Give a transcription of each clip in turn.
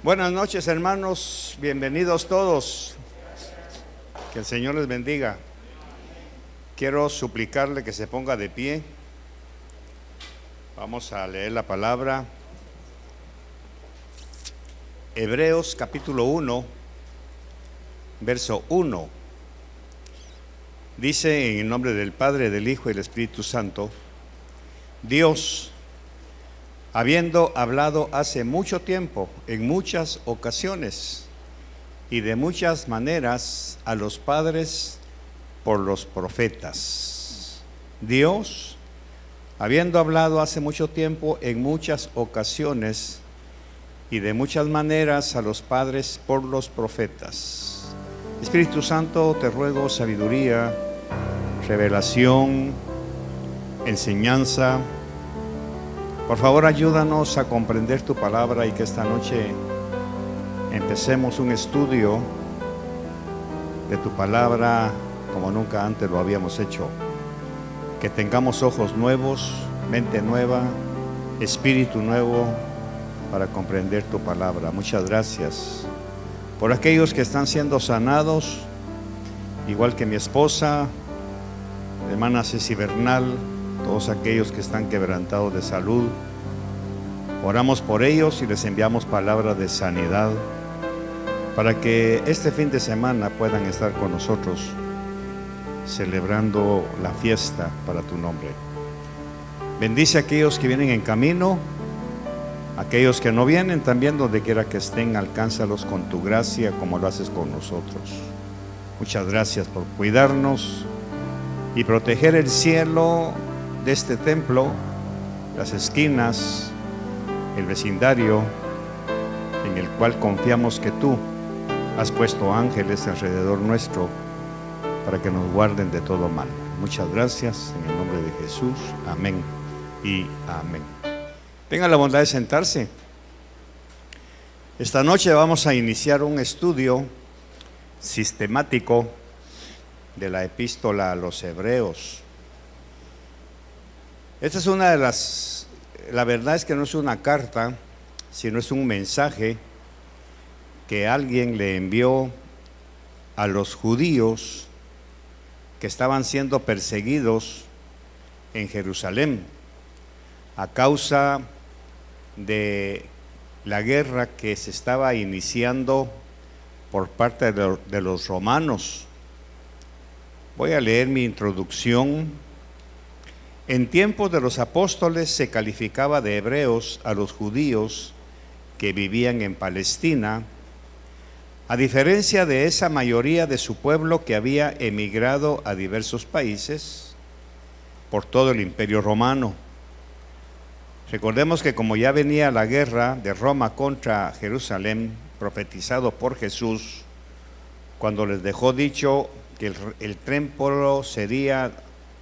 Buenas noches, hermanos, bienvenidos todos. Que el Señor les bendiga. Quiero suplicarle que se ponga de pie. Vamos a leer la palabra. Hebreos capítulo 1, verso 1. Dice en el nombre del Padre, del Hijo y del Espíritu Santo: Dios, habiendo hablado hace mucho tiempo, en muchas ocasiones y de muchas maneras a los padres por los profetas. Dios, habiendo hablado hace mucho tiempo, en muchas ocasiones y de muchas maneras a los padres por los profetas. Espíritu Santo, te ruego sabiduría, revelación, enseñanza. Por favor, ayúdanos a comprender tu palabra y que esta noche empecemos un estudio de tu palabra como nunca antes lo habíamos hecho. Que tengamos ojos nuevos, mente nueva, espíritu nuevo para comprender tu palabra. Muchas gracias por aquellos que están siendo sanados, igual que mi esposa, hermana Ceci Bernal, todos aquellos que están quebrantados de salud. Oramos por ellos y les enviamos palabras de sanidad para que este fin de semana puedan estar con nosotros celebrando la fiesta para tu nombre. Bendice a aquellos que vienen en camino, aquellos que no vienen también, donde quiera que estén, alcánzalos con tu gracia como lo haces con nosotros. Muchas gracias por cuidarnos y proteger el cielo de este templo, las esquinas, el vecindario en el cual confiamos que tú has puesto ángeles alrededor nuestro para que nos guarden de todo mal. Muchas gracias en el nombre de Jesús. Amén y amén. Tengan la bondad de sentarse. Esta noche vamos a iniciar un estudio sistemático de la epístola a los Hebreos. Esta es una de la verdad es que no es una carta, sino es un mensaje que alguien le envió a los judíos que estaban siendo perseguidos en Jerusalén a causa de la guerra que se estaba iniciando por parte de los romanos. Voy a leer mi introducción. En tiempos de los apóstoles se calificaba de hebreos a los judíos que vivían en Palestina, a diferencia de esa mayoría de su pueblo que había emigrado a diversos países por todo el Imperio Romano. Recordemos que como ya venía la guerra de Roma contra Jerusalén, profetizado por Jesús, cuando les dejó dicho que el templo sería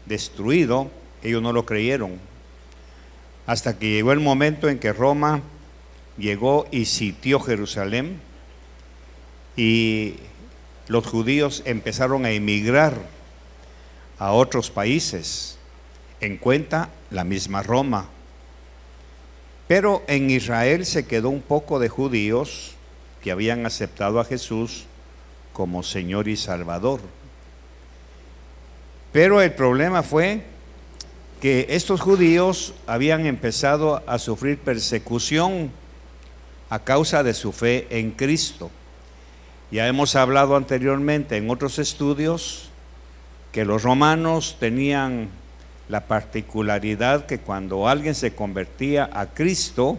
destruido, ellos no lo creyeron, hasta que llegó el momento en que Roma llegó y sitió Jerusalén y los judíos empezaron a emigrar a otros países, en cuenta la misma Roma. Pero en Israel se quedó un poco de judíos que habían aceptado a Jesús como Señor y Salvador. Pero el problema fue que estos judíos habían empezado a sufrir persecución a causa de su fe en Cristo. Ya hemos hablado anteriormente en otros estudios que los romanos tenían la particularidad que cuando alguien se convertía a Cristo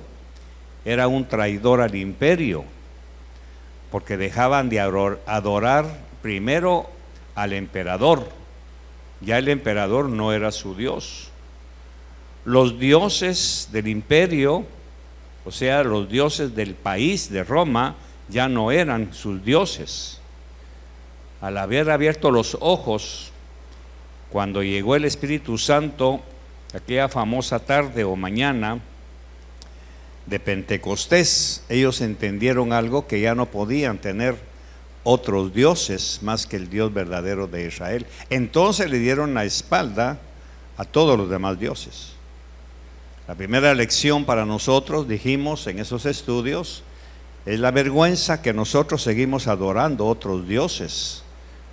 era un traidor al imperio, porque dejaban de adorar primero al emperador. Ya el emperador no era su Dios. Los dioses del imperio, o sea, los dioses del país de Roma, ya no eran sus dioses. Al haber abierto los ojos, cuando llegó el Espíritu Santo, aquella famosa tarde o mañana de Pentecostés, ellos entendieron algo, que ya no podían tener otros dioses más que el Dios verdadero de Israel. Entonces le dieron la espalda a todos los demás dioses. La primera lección para nosotros, dijimos en esos estudios, Es la vergüenza que nosotros seguimos adorando otros dioses,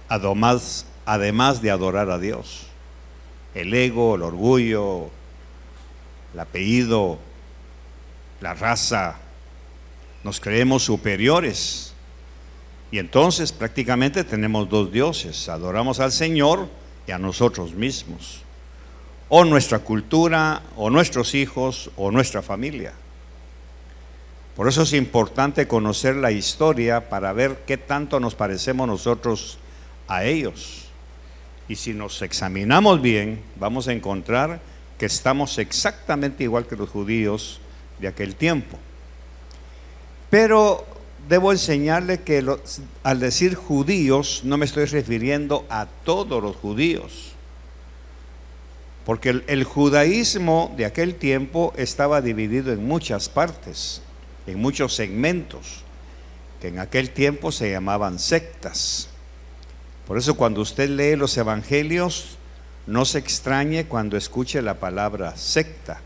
además de adorar a Dios. El ego, el orgullo, el apellido, la raza, nos creemos superiores. Y entonces prácticamente tenemos dos dioses: adoramos al Señor y a nosotros mismos, o nuestra cultura, o nuestros hijos, o nuestra familia. Por eso es importante conocer la historia para ver qué tanto nos parecemos nosotros a ellos. Y si nos examinamos bien, vamos a encontrar que estamos exactamente igual que los judíos de aquel tiempo. Pero debo enseñarle que al decir judíos no me estoy refiriendo a todos los judíos, porque el judaísmo de aquel tiempo estaba dividido en muchas partes, en muchos segmentos, que en aquel tiempo se llamaban sectas. Por eso cuando usted lee los evangelios, no se extrañe cuando escuche la palabra secta.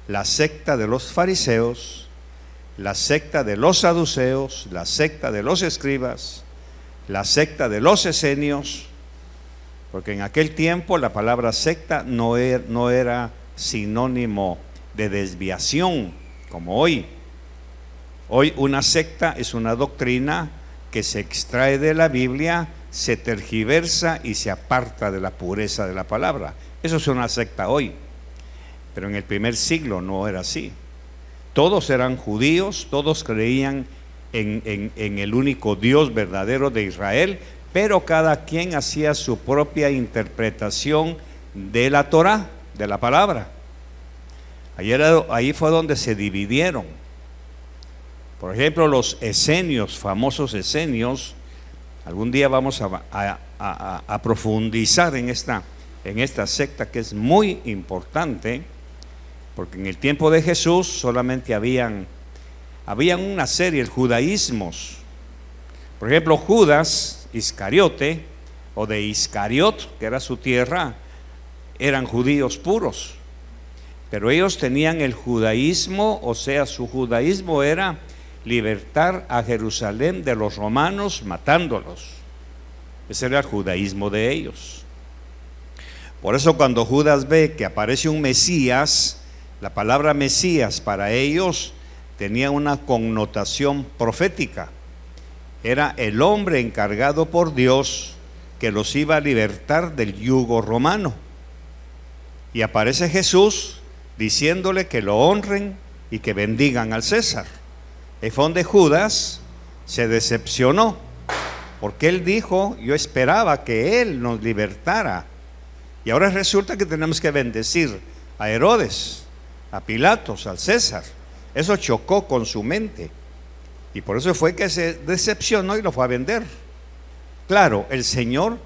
La secta de los fariseos, la secta de los saduceos, la secta de los escribas, la secta de los esenios, porque en aquel tiempo la palabra secta no era sinónimo de desviación como hoy. Hoy una secta es una doctrina que se extrae de la Biblia, se tergiversa y se aparta de la pureza de la palabra. Eso es una secta hoy, pero en el primer siglo no era así. Todos eran judíos, todos creían en el único Dios verdadero de Israel, pero cada quien hacía su propia interpretación de la Torá, de la palabra. Ahí fue donde se dividieron. Por ejemplo, los esenios, famosos esenios, algún día vamos a profundizar en esta secta, que es muy importante, porque en el tiempo de Jesús solamente habían una serie de judaísmos. Por ejemplo, Judas Iscariote, o de Iscariot, que era su tierra, eran judíos puros, pero ellos tenían el judaísmo, o sea, su judaísmo era libertar a Jerusalén de los romanos matándolos. Ese era el judaísmo de ellos. Por eso cuando Judas ve que aparece un Mesías, la palabra Mesías para ellos tenía una connotación profética. Era el hombre encargado por Dios que los iba a libertar del yugo romano. Y aparece Jesús diciéndole que lo honren y que bendigan al César. El fondo de Judas se decepcionó, porque él dijo: yo esperaba que él nos libertara, y ahora resulta que tenemos que bendecir a Herodes, a Pilatos, al César. Eso chocó con su mente, y por eso fue que se decepcionó y lo fue a vender. Claro, el Señor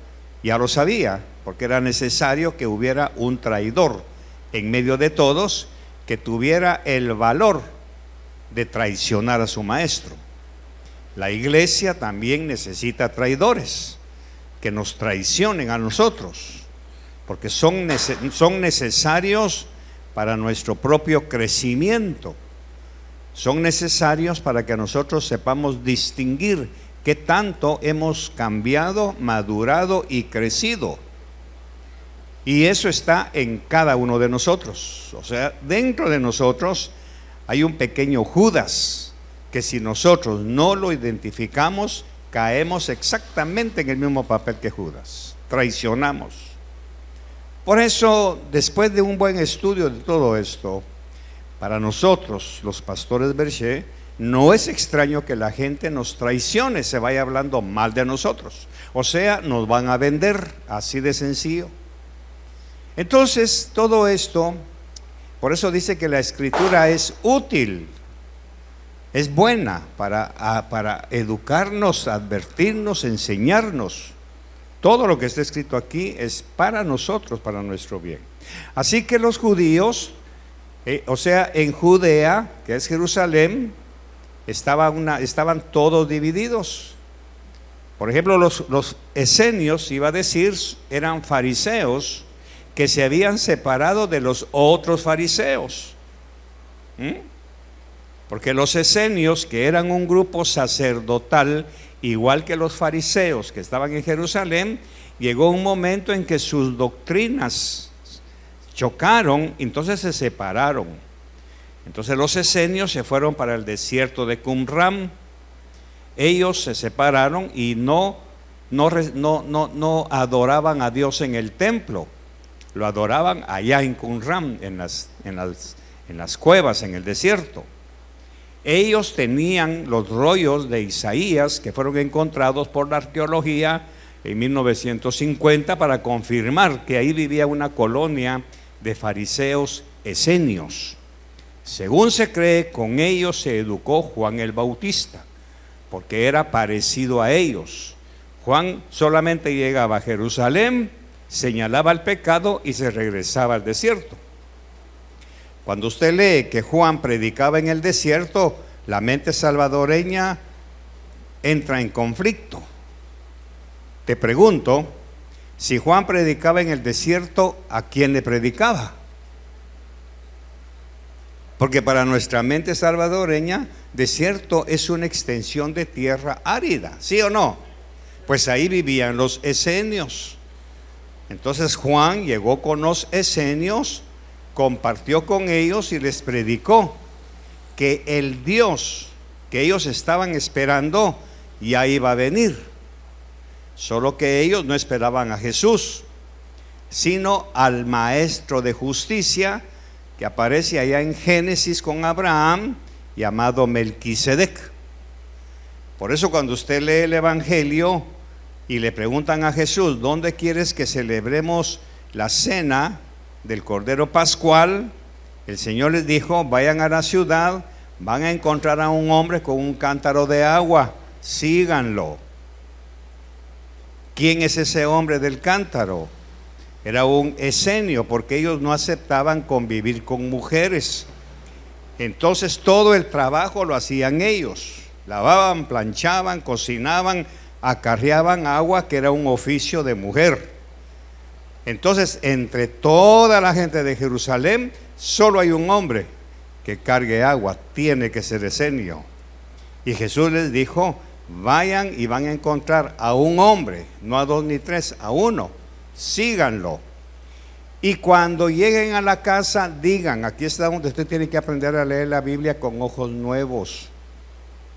ya lo sabía, porque era necesario que hubiera un traidor en medio de todos que tuviera el valor de traicionar a su maestro. La iglesia también necesita traidores que nos traicionen a nosotros, porque son necesarios para nuestro propio crecimiento. Son necesarios para que nosotros sepamos distinguir qué tanto hemos cambiado, madurado y crecido. Y eso está en cada uno de nosotros. O sea, dentro de nosotros hay un pequeño Judas, que si nosotros no lo identificamos, caemos exactamente en el mismo papel que Judas, traicionamos. Por eso, después de un buen estudio de todo esto, para nosotros, los pastores Berché, no es extraño que la gente nos traicione, se vaya hablando mal de nosotros. O sea, nos van a vender, así de sencillo. Entonces, todo esto, por eso dice que la escritura es útil, es buena para educarnos, advertirnos, enseñarnos. Todo lo que está escrito aquí es para nosotros, para nuestro bien. Así que los judíos, o sea, en Judea, que es Jerusalén, estaban todos divididos. Por ejemplo, los esenios, iba a decir, eran fariseos que se habían separado de los otros fariseos. Porque los esenios, que eran un grupo sacerdotal, igual que los fariseos que estaban en Jerusalén, llegó un momento en que sus doctrinas chocaron, entonces se separaron. Entonces los esenios se fueron para el desierto de Qumran. Ellos se separaron y no adoraban a Dios en el templo, lo adoraban allá en Qumran, en las cuevas, en el desierto. Ellos tenían los rollos de Isaías que fueron encontrados por la arqueología en 1950 para confirmar que ahí vivía una colonia de fariseos esenios. Según se cree, con ellos se educó Juan el Bautista, porque era parecido a ellos. Juan solamente llegaba a Jerusalén, señalaba el pecado y se regresaba al desierto. Cuando usted lee que Juan predicaba en el desierto, la mente salvadoreña entra en conflicto. Te pregunto, si Juan predicaba en el desierto, ¿a quién le predicaba? Porque para nuestra mente salvadoreña, desierto es una extensión de tierra árida, ¿sí o no? Pues ahí vivían los esenios. Entonces Juan llegó con los esenios, compartió con ellos y les predicó que el Dios que ellos estaban esperando ya iba a venir. Solo que ellos no esperaban a Jesús, sino al Maestro de Justicia que aparece allá en Génesis con Abraham, llamado Melquisedec. Por eso cuando usted lee el Evangelio y le preguntan a Jesús, ¿dónde quieres que celebremos la cena del Cordero Pascual? El Señor les dijo, vayan a la ciudad, van a encontrar a un hombre con un cántaro de agua, síganlo. ¿Quién es ese hombre del cántaro? Era un esenio, porque ellos no aceptaban convivir con mujeres. Entonces todo el trabajo lo hacían ellos. Lavaban, planchaban, cocinaban, acarreaban agua, que era un oficio de mujer. Entonces, entre toda la gente de Jerusalén, solo hay un hombre que cargue agua, tiene que ser esenio. Y Jesús les dijo, vayan y van a encontrar a un hombre, no a dos ni tres, a uno, síganlo. Y cuando lleguen a la casa, digan, aquí está donde usted tiene que aprender a leer la Biblia con ojos nuevos.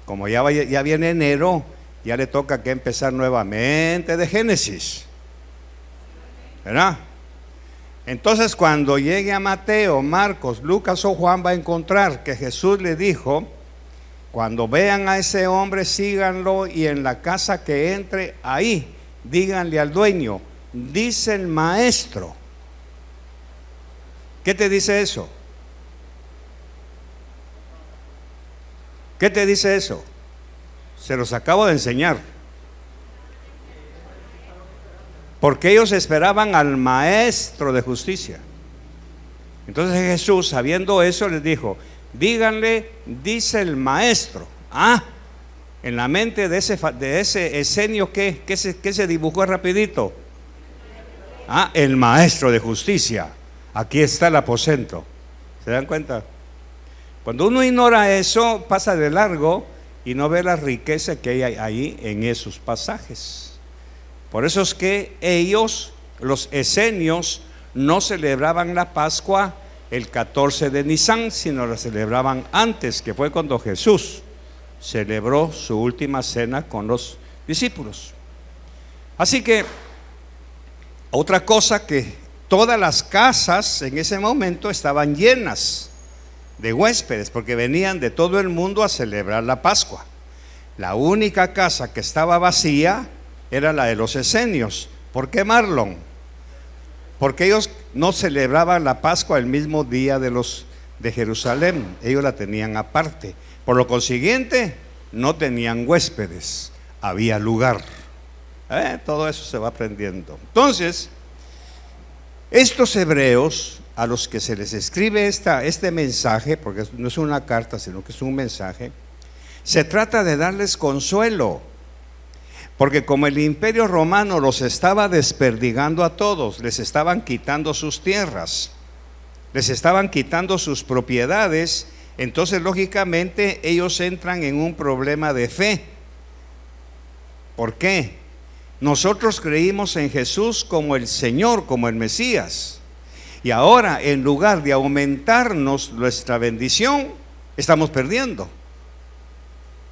Como ya viene enero, ya le toca que empezar nuevamente de Génesis, ¿verdad? Entonces cuando llegue a Mateo, Marcos, Lucas o Juan, va a encontrar que Jesús le dijo, cuando vean a ese hombre, síganlo, y en la casa que entre, ahí, díganle al dueño, dice el maestro. ¿Qué te dice eso? ¿Qué te dice eso? Se los acabo de enseñar. Porque ellos esperaban al Maestro de Justicia. Entonces Jesús, sabiendo eso, les dijo, díganle, dice el Maestro. En la mente de ese esenio, ¿qué se dibujó rapidito? El Maestro de Justicia. Aquí está el aposento. ¿Se dan cuenta? Cuando uno ignora eso, pasa de largo y no ve la riqueza que hay ahí en esos pasajes. Por eso es que ellos, los esenios, no celebraban la Pascua el 14 de Nisan, sino la celebraban antes, que fue cuando Jesús celebró su última cena con los discípulos. Así que, otra cosa, que todas las casas en ese momento estaban llenas de huéspedes, porque venían de todo el mundo a celebrar la Pascua. La única casa que estaba vacía era la de los esenios. ¿Por qué, Marlon? Porque ellos no celebraban la Pascua el mismo día de Jerusalén, ellos la tenían aparte. Por lo consiguiente, no tenían huéspedes, había lugar. Todo eso se va aprendiendo. Entonces, estos hebreos a los que se les escribe este mensaje, porque no es una carta, sino que es un mensaje, se trata de darles consuelo, porque como el imperio romano los estaba desperdigando a todos, les estaban quitando sus tierras, les estaban quitando sus propiedades, Entonces, lógicamente, ellos entran en un problema de fe. ¿Por qué? Nosotros creímos en Jesús como el Señor, como el Mesías. Y ahora, en lugar de aumentarnos nuestra bendición, estamos perdiendo.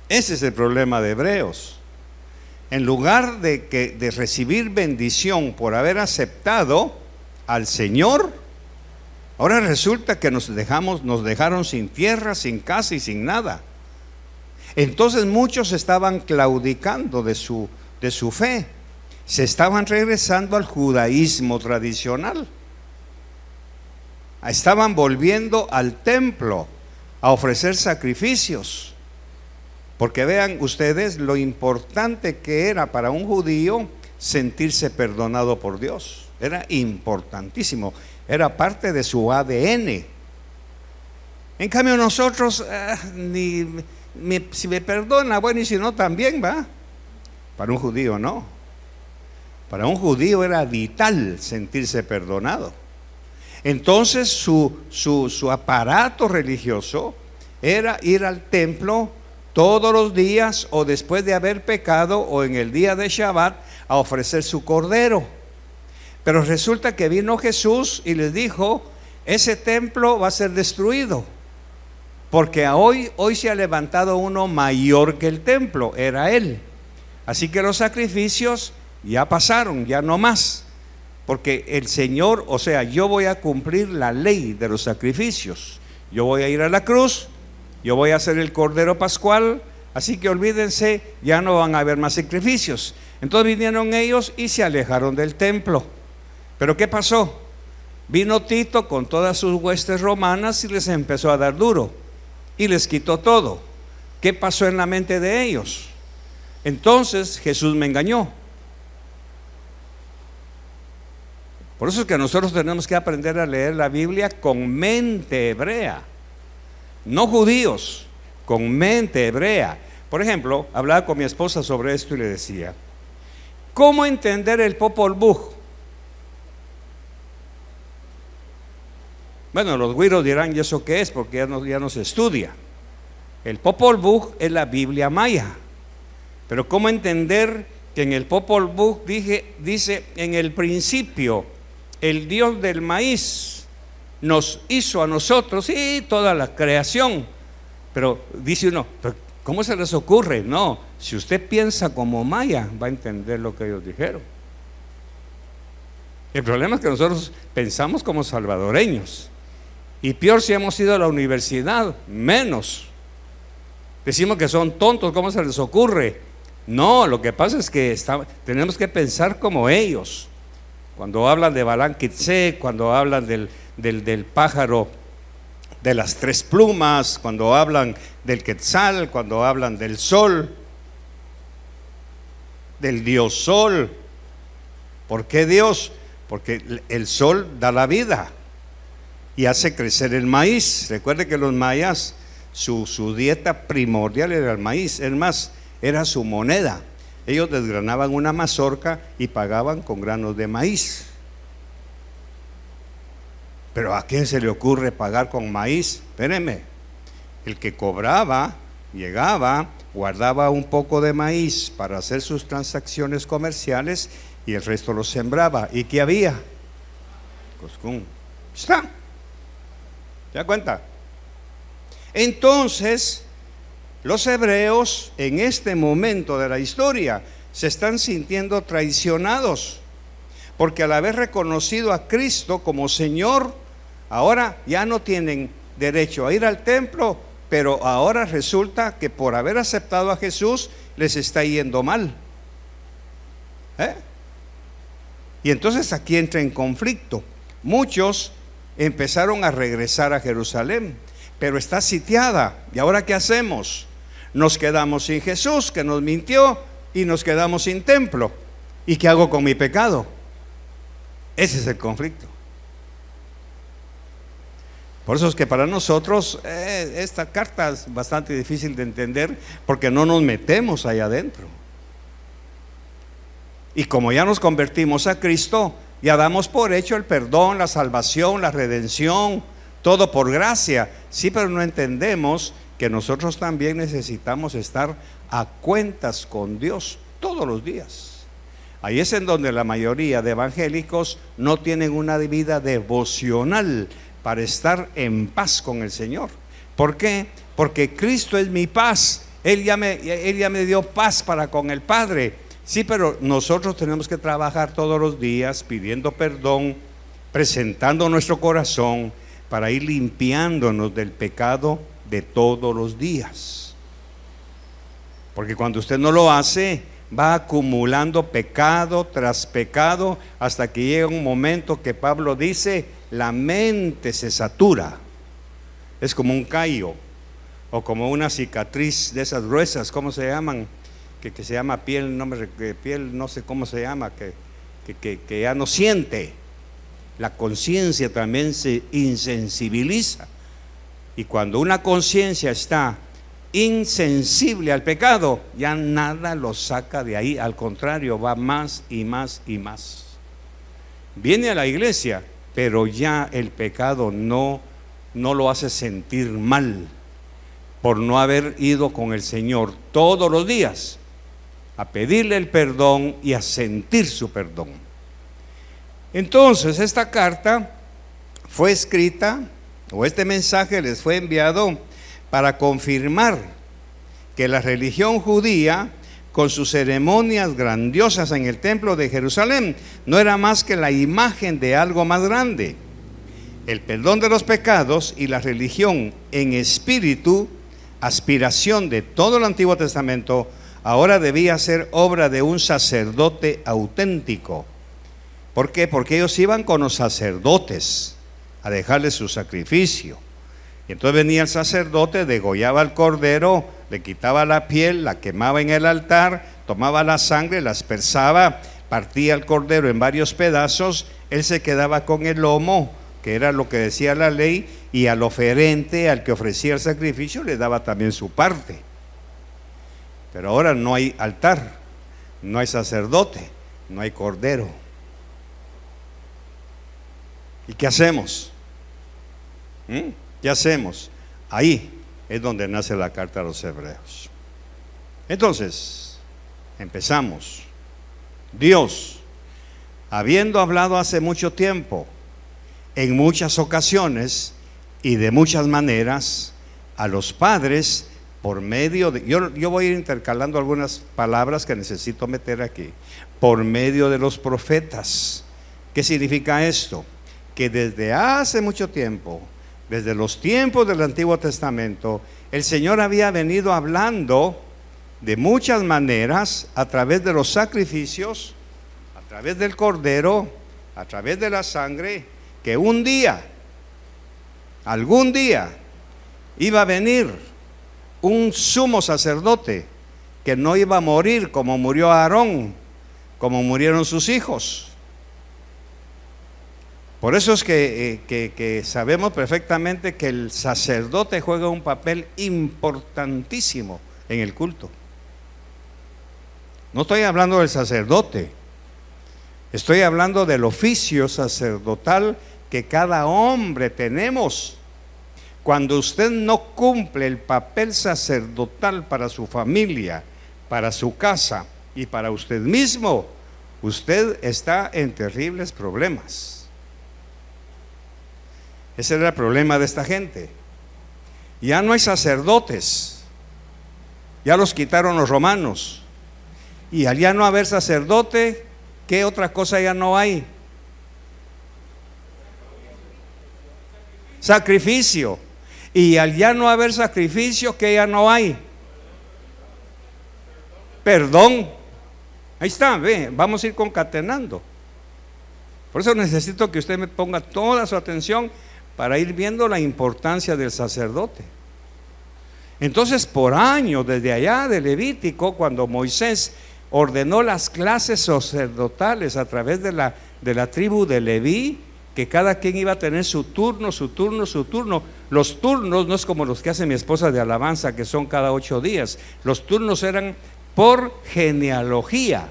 Ese es el problema de Hebreos. En lugar de recibir bendición por haber aceptado al Señor, ahora resulta que nos dejaron sin tierra, sin casa y sin nada. Entonces muchos estaban claudicando de su fe. Se estaban regresando al judaísmo tradicional. Estaban volviendo al templo a ofrecer sacrificios. Porque vean ustedes lo importante que era para un judío sentirse perdonado por Dios. Era importantísimo, era parte de su ADN. En cambio nosotros, si me perdona, bueno, y si no también, ¿va? Para un judío no. Para un judío era vital sentirse perdonado. Entonces su aparato religioso era ir al templo todos los días o después de haber pecado o en el día de Shabbat a ofrecer su cordero. Pero resulta que vino Jesús y les dijo, ese templo va a ser destruido, porque hoy se ha levantado uno mayor que el templo, era Él. Así que los sacrificios ya pasaron, ya no más, porque el Señor, o sea, yo voy a cumplir la ley de los sacrificios. Yo voy a ir a la cruz, yo voy a hacer el cordero pascual, así que olvídense, ya no van a haber más sacrificios. Entonces vinieron ellos y se alejaron del templo. Pero ¿qué pasó? Vino Tito con todas sus huestes romanas y les empezó a dar duro y les quitó todo. ¿Qué pasó en la mente de ellos? Entonces Jesús me engañó. Por eso es que nosotros tenemos que aprender a leer la Biblia con mente hebrea. No judíos, con mente hebrea. Por ejemplo, hablaba con mi esposa sobre esto y le decía, ¿cómo entender el Popol Vuh? Bueno, los güiros dirán, ¿y eso qué es? Porque ya no se estudia. El Popol Vuh es la Biblia maya. Pero ¿cómo entender que en el Popol Vuh dice, en el principio, el Dios del maíz nos hizo a nosotros y toda la creación? Pero dice uno, ¿cómo se les ocurre? No, si usted piensa como maya, va a entender lo que ellos dijeron. El problema es que nosotros pensamos como salvadoreños. Y peor si hemos ido a la universidad, menos. Decimos que son tontos, ¿cómo se les ocurre? No, lo que pasa es que tenemos que pensar como ellos. Cuando hablan de Balán Quitsé, cuando hablan del pájaro de las tres plumas, cuando hablan del Quetzal, cuando hablan del sol, del Dios Sol. ¿Por qué Dios? Porque el sol da la vida y hace crecer el maíz. Recuerde que los mayas, su dieta primordial era el maíz, es más, era su moneda. Ellos desgranaban una mazorca y pagaban con granos de maíz. Pero ¿a quién se le ocurre pagar con maíz? Espérenme, el que cobraba, llegaba, guardaba un poco de maíz para hacer sus transacciones comerciales y el resto lo sembraba. ¿Y qué había? Coscún. ¿Está? ¿Se da cuenta? Entonces, los hebreos en este momento de la historia se están sintiendo traicionados, porque al haber reconocido a Cristo como Señor, ahora ya no tienen derecho a ir al templo, pero ahora resulta que por haber aceptado a Jesús les está yendo mal. Y entonces aquí entra en conflicto. Muchos empezaron a regresar a Jerusalén, pero está sitiada. ¿Y ahora qué hacemos? Nos quedamos sin Jesús, que nos mintió, y nos quedamos sin templo. ¿Y qué hago con mi pecado? Ese es el conflicto. Por eso es que para nosotros esta carta es bastante difícil de entender, porque no nos metemos allá adentro. Y como ya nos convertimos a Cristo, ya damos por hecho el perdón, la salvación, la redención, todo por gracia. Sí, pero no entendemos que nosotros también necesitamos estar a cuentas con Dios todos los días. Ahí es en donde la mayoría de evangélicos no tienen una vida devocional para estar en paz con el Señor. ¿Por qué? Porque Cristo es mi paz. Él ya me dio paz para con el Padre. Sí, pero nosotros tenemos que trabajar todos los días pidiendo perdón, presentando nuestro corazón para ir limpiándonos del pecado de todos los días. Porque cuando usted no lo hace, va acumulando pecado tras pecado hasta que llega un momento que Pablo dice, la mente se satura. Es como un callo o como una cicatriz de esas gruesas, ¿cómo se llaman? Que se llama piel, piel no sé cómo se llama, que ya no siente. La conciencia también se insensibiliza. Y cuando una conciencia está insensible al pecado, ya nada lo saca de ahí, al contrario, va más y más y más. Viene a la iglesia, pero ya el pecado no lo hace sentir mal por no haber ido con el Señor todos los días a pedirle el perdón y a sentir su perdón. Entonces esta carta fue escrita, o este mensaje les fue enviado para confirmar que la religión judía, con sus ceremonias grandiosas en el templo de Jerusalén, no era más que la imagen de algo más grande. El perdón de los pecados y la religión en espíritu, aspiración de todo el Antiguo Testamento, ahora debía ser obra de un sacerdote auténtico. ¿Por qué? Porque ellos iban con los sacerdotes a dejarles su sacrificio. Y entonces venía el sacerdote, degollaba al cordero, le quitaba la piel, la quemaba en el altar, tomaba la sangre, la aspersaba, partía el cordero en varios pedazos, él se quedaba con el lomo, que era lo que decía la ley, y al oferente, al que ofrecía el sacrificio, le daba también su parte. Pero ahora no hay altar, no hay sacerdote, no hay cordero. ¿Y qué hacemos? ¿Qué hacemos? Ahí es donde nace la carta a los hebreos. Entonces, empezamos. Dios, habiendo hablado hace mucho tiempo, en muchas ocasiones y de muchas maneras, a los padres, por medio de, yo voy a ir intercalando algunas palabras que necesito meter aquí, por medio de los profetas. ¿Qué significa esto? Que desde hace mucho tiempo, desde los tiempos del Antiguo Testamento, el Señor había venido hablando de muchas maneras, a través de los sacrificios, a través del cordero, a través de la sangre, que un día, algún día, iba a venir un sumo sacerdote que no iba a morir como murió Aarón, como murieron sus hijos. Por eso es que sabemos perfectamente que el sacerdote juega un papel importantísimo en el culto. No estoy hablando del sacerdote, estoy hablando del oficio sacerdotal que cada hombre tenemos. Cuando usted no cumple el papel sacerdotal para su familia, para su casa y para usted mismo, usted está en terribles problemas. Ese era el problema de esta gente. Ya no hay sacerdotes, ya los quitaron los romanos. Y al ya no haber sacerdote, ¿qué otra cosa ya no hay? Sacrificio. Y al ya no haber sacrificio, ¿qué ya no hay? Perdón. Ahí está, ve, vamos a ir concatenando. Por eso necesito que usted me ponga toda su atención para ir viendo la importancia del sacerdote. Entonces, por años, desde allá de Levítico, cuando Moisés ordenó las clases sacerdotales a través de la tribu de Leví, que cada quien iba a tener su turno, su turno, su turno. Los turnos no es como los que hace mi esposa de alabanza, que son cada 8 días. Los turnos eran por genealogía.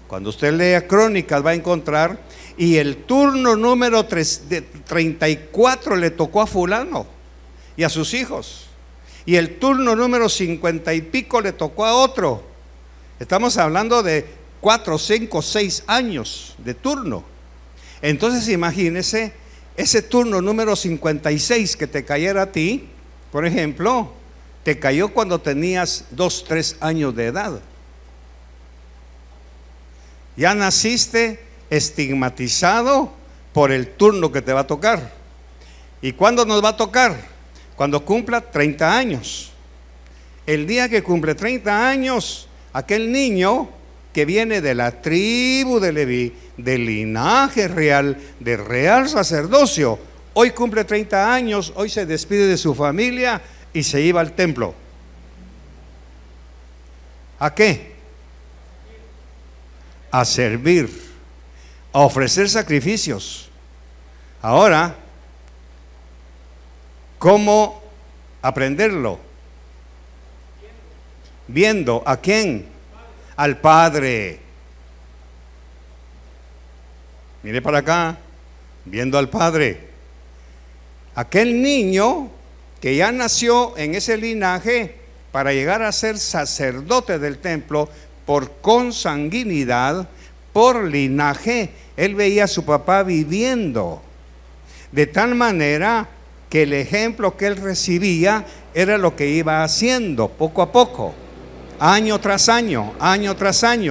Cuando usted lea Crónicas va a encontrar, y el turno número 34 le tocó a fulano y a sus hijos, y el turno número 50 y pico le tocó a otro. Estamos hablando de 4, 5, 6 años de turno. Entonces imagínese ese turno número 56 que te cayera a ti, por ejemplo, te cayó cuando tenías 2, 3 años de edad. Ya naciste estigmatizado por el turno que te va a tocar. ¿Y cuándo nos va a tocar? Cuando cumpla 30 años. El día que cumple 30 años, aquel niño que viene de la tribu de Leví, del linaje real, del real sacerdocio, hoy cumple 30 años, hoy se despide de su familia y se iba al templo. ¿A qué? A servir, a ofrecer sacrificios. Ahora, ¿cómo aprenderlo? Viendo. ¿A quién? Al Padre. Mire para acá, viendo al Padre. Aquel niño que ya nació en ese linaje para llegar a ser sacerdote del templo por consanguinidad, por linaje, él veía a su papá viviendo, de tal manera que el ejemplo que él recibía era lo que iba haciendo poco a poco, año tras año,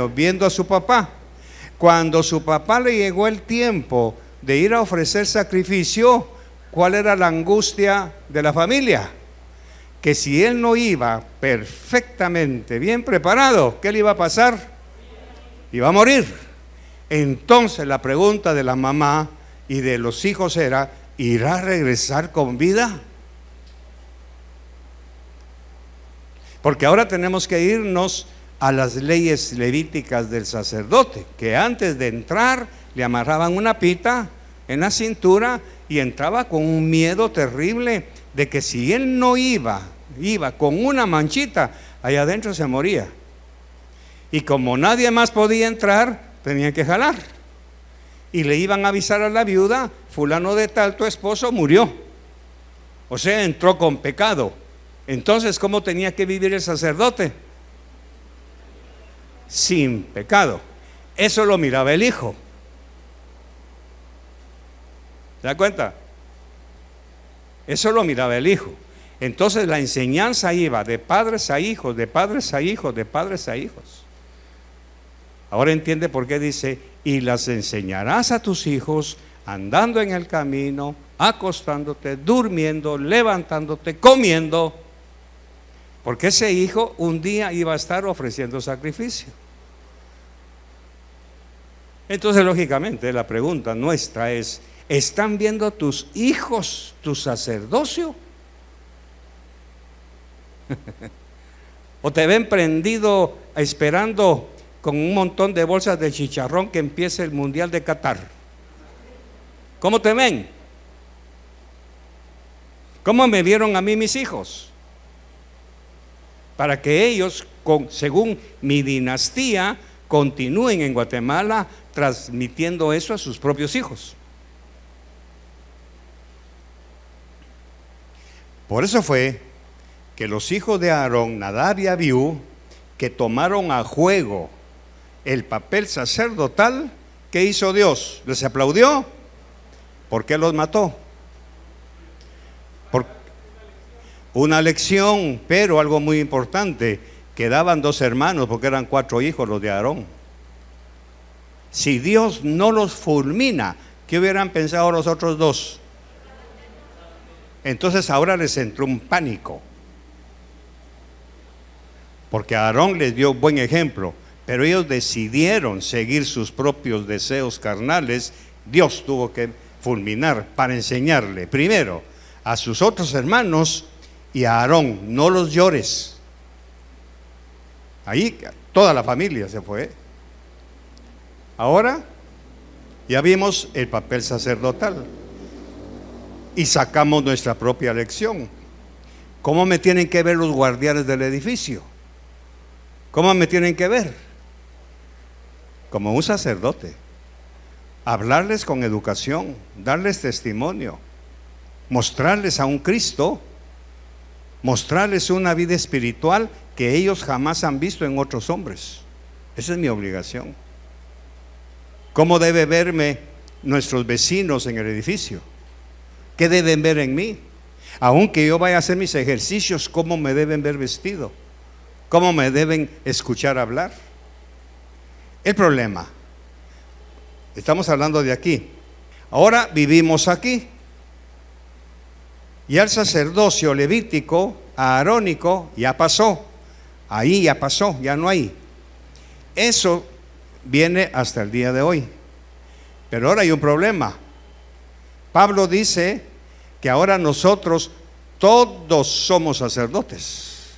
viendo a su papá. Cuando su papá le llegó el tiempo de ir a ofrecer sacrificio, ¿cuál era la angustia de la familia? Que si él no iba perfectamente bien preparado, ¿qué le iba a pasar? Iba a morir. Entonces la pregunta de la mamá y de los hijos era, ¿irá a regresar con vida? Porque ahora tenemos que irnos a las leyes levíticas del sacerdote, que antes de entrar le amarraban una pita en la cintura y entraba con un miedo terrible de que si él no iba con una manchita, allá adentro se moría. Y como nadie más podía entrar, tenían que jalar. Y le iban a avisar a la viuda, fulano de tal, tu esposo murió. O sea, entró con pecado. Entonces, ¿cómo tenía que vivir el sacerdote? Sin pecado. Eso lo miraba el hijo. ¿Se da cuenta? Eso lo miraba el hijo. Entonces la enseñanza iba de padres a hijos, de padres a hijos, de padres a hijos. Ahora entiende por qué dice, y las enseñarás a tus hijos andando en el camino, acostándote, durmiendo, levantándote, comiendo. Porque ese hijo un día iba a estar ofreciendo sacrificio. Entonces, lógicamente, la pregunta nuestra es, ¿están viendo tus hijos tu sacerdocio? ¿O te ven prendido esperando con un montón de bolsas de chicharrón que empiece el Mundial de Qatar? ¿Cómo te ven? ¿Cómo me vieron a mí mis hijos? Para que ellos, según mi dinastía, continúen en Guatemala transmitiendo eso a sus propios hijos. Por eso fue que los hijos de Aarón, Nadab y Abiú, que tomaron a juego el papel sacerdotal, ¿qué hizo Dios? ¿Les aplaudió? ¿Por qué los mató? Por una lección, pero algo muy importante, quedaban 2 hermanos porque eran 4 hijos los de Aarón. Si Dios no los fulmina, ¿qué hubieran pensado los otros 2? Entonces ahora les entró un pánico, porque Aarón les dio buen ejemplo, pero ellos decidieron seguir sus propios deseos carnales. Dios tuvo que fulminar para enseñarle primero a sus otros hermanos y a Aarón, no los llores. Ahí toda la familia se fue. Ahora ya vimos el papel sacerdotal y sacamos nuestra propia lección. ¿Cómo me tienen que ver los guardianes del edificio? ¿Cómo me tienen que ver? como un sacerdote, hablarles con educación, darles testimonio, mostrarles a un Cristo, mostrarles una vida espiritual que ellos jamás han visto en otros hombres. Esa es mi obligación. ¿Cómo debe verme nuestros vecinos en el edificio? ¿Qué deben ver en mí? Aunque yo vaya a hacer mis ejercicios, ¿cómo me deben ver vestido? ¿Cómo me deben escuchar hablar? El problema, estamos hablando de aquí. Ahora vivimos aquí. Ya el sacerdocio levítico, aarónico, ya pasó. Ahí ya pasó, ya no hay. Eso viene hasta el día de hoy. Pero ahora hay un problema. Pablo dice que ahora nosotros todos somos sacerdotes.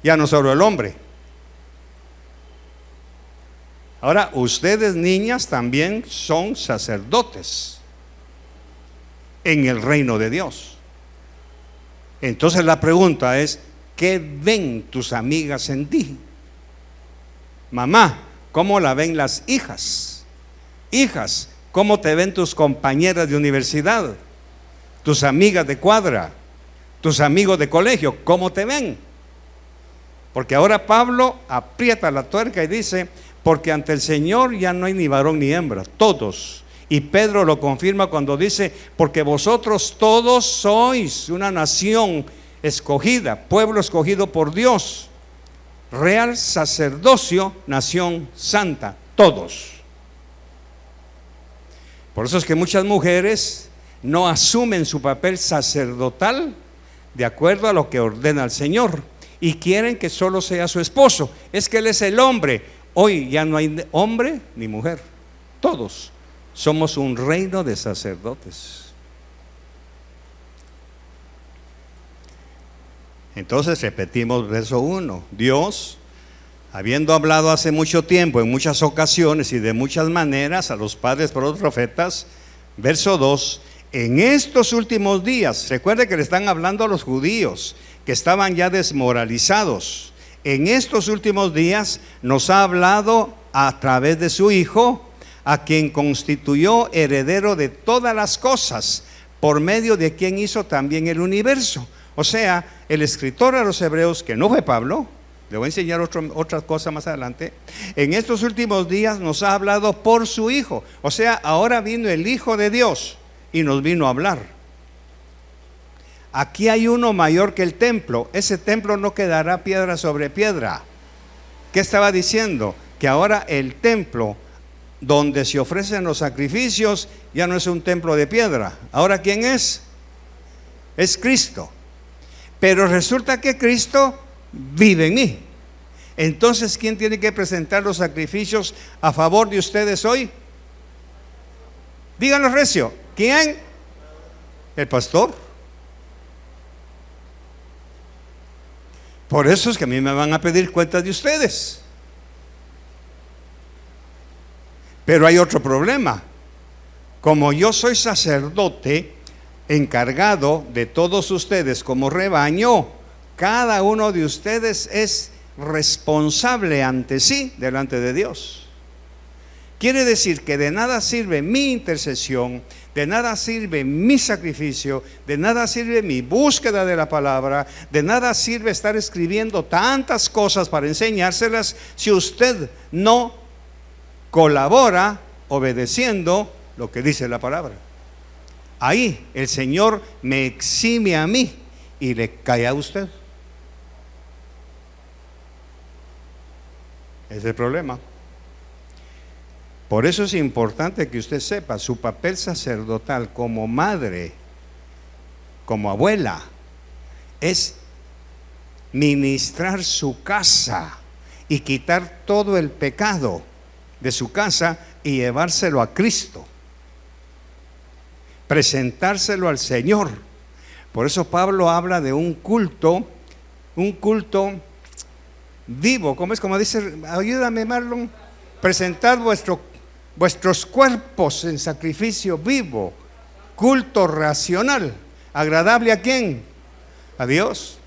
Ya no solo el hombre. Ahora ustedes, niñas, también son sacerdotes en el reino de Dios. Entonces la pregunta es, ¿qué ven tus amigas en ti? Mamá, ¿cómo la ven las hijas? Hijas, ¿cómo te ven tus compañeras de universidad? Tus amigas de cuadra, tus amigos de colegio, ¿cómo te ven? Porque ahora Pablo aprieta la tuerca y dice, porque ante el Señor ya no hay ni varón ni hembra, todos. Y Pedro lo confirma cuando dice, porque vosotros todos sois una nación escogida, pueblo escogido por Dios, real sacerdocio, nación santa, todos. Por eso es que muchas mujeres no asumen su papel sacerdotal de acuerdo a lo que ordena el Señor y quieren que solo sea su esposo. Es que Él es el hombre. Hoy ya no hay hombre ni mujer, todos somos un reino de sacerdotes. Entonces repetimos verso 1. Dios, habiendo hablado hace mucho tiempo, en muchas ocasiones y de muchas maneras a los padres por los profetas, verso 2, en estos últimos días, recuerde que le están hablando a los judíos que estaban ya desmoralizados. En estos últimos días nos ha hablado a través de su Hijo, a quien constituyó heredero de todas las cosas, por medio de quien hizo también el universo. O sea, el escritor a los hebreos, que no fue Pablo, le voy a enseñar otra cosa más adelante, en estos últimos días nos ha hablado por su Hijo. O sea, ahora vino el Hijo de Dios y nos vino a hablar. Aquí hay uno mayor que el templo. Ese templo no quedará piedra sobre piedra. ¿Qué estaba diciendo? Que ahora el templo donde se ofrecen los sacrificios ya no es un templo de piedra. ¿Ahora quién es? Es Cristo. Pero resulta que Cristo vive en mí. Entonces, ¿quién tiene que presentar los sacrificios a favor de ustedes hoy? Díganlo recio. ¿Quién? El pastor. Por eso es que a mí me van a pedir cuentas de ustedes. Pero hay otro problema. Como yo soy sacerdote encargado de todos ustedes como rebaño, cada uno de ustedes es responsable ante sí, delante de Dios. Quiere decir que de nada sirve mi intercesión, de nada sirve mi sacrificio, de nada sirve mi búsqueda de la palabra, de nada sirve estar escribiendo tantas cosas para enseñárselas si usted no colabora obedeciendo lo que dice la palabra. Ahí el Señor me exime a mí y le cae a usted. Ese es el problema. Por eso es importante que usted sepa su papel sacerdotal como madre, como abuela, es ministrar su casa y quitar todo el pecado de su casa y llevárselo a Cristo, presentárselo al Señor. Por eso Pablo habla de un culto vivo. ¿Cómo es? Como dice, ayúdame Marlon, presentad vuestros cuerpos en sacrificio vivo, culto racional, agradable ¿a quién? A Dios.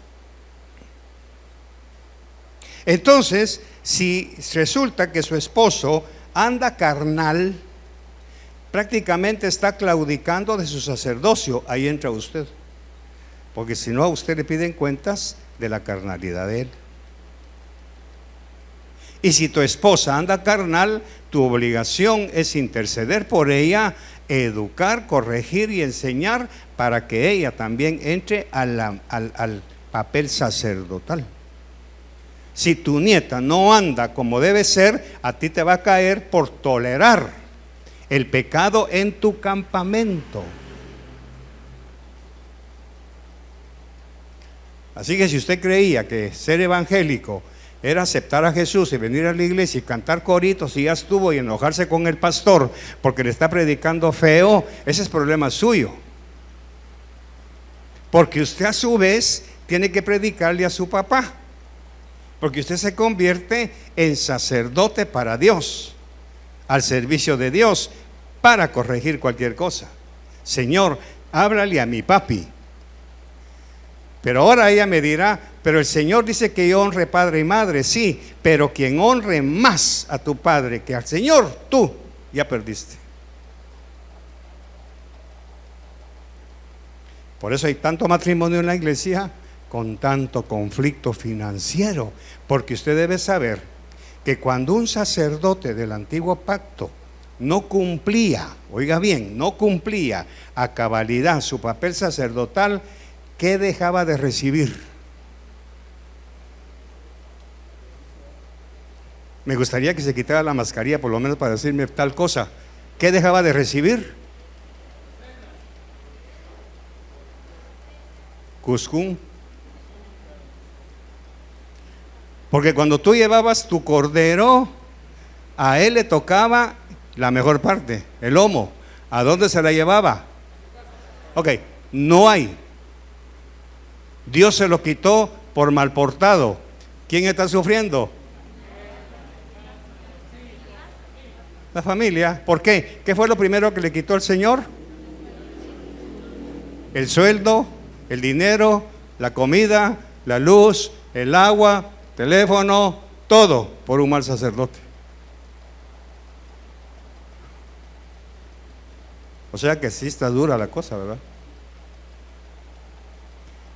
Entonces, Si resulta que su esposo anda carnal, prácticamente está claudicando de su sacerdocio, ahí entra usted. Porque si no, a usted le piden cuentas de la carnalidad de él. Y si tu esposa anda carnal, tu obligación es interceder por ella, educar, corregir y enseñar para que ella también entre al papel sacerdotal. Si tu nieta no anda como debe ser, a ti te va a caer por tolerar el pecado en tu campamento. Así que si usted creía que ser evangélico era aceptar a Jesús y venir a la iglesia y cantar coritos y ya estuvo, y enojarse con el pastor porque le está predicando feo, ese es problema suyo. Porque usted a su vez tiene que predicarle a su papá, porque usted se convierte en sacerdote para Dios, al servicio de Dios, para corregir cualquier cosa. Señor, háblale a mi papi. Pero ahora ella me dirá, pero el Señor dice que yo honre padre y madre. Sí, pero quien honre más a tu padre que al Señor, tú ya perdiste. Por eso hay tanto matrimonio en la iglesia con tanto conflicto financiero, porque usted debe saber que cuando un sacerdote del antiguo pacto no cumplía, oiga bien, no cumplía a cabalidad su papel sacerdotal, ¿qué dejaba de recibir? Me gustaría que se quitara la mascarilla por lo menos para decirme tal cosa. ¿Qué dejaba de recibir? Cuscún. Porque cuando tú llevabas tu cordero, a él le tocaba la mejor parte, el lomo. ¿A dónde se la llevaba? Ok, no hay. Dios se lo quitó por mal portado. ¿Quién está sufriendo? La familia. ¿Por qué? ¿Qué fue lo primero que le quitó el Señor? El sueldo, el dinero, la comida, la luz, el agua, teléfono, todo por un mal sacerdote. O sea que sí está dura la cosa, ¿verdad?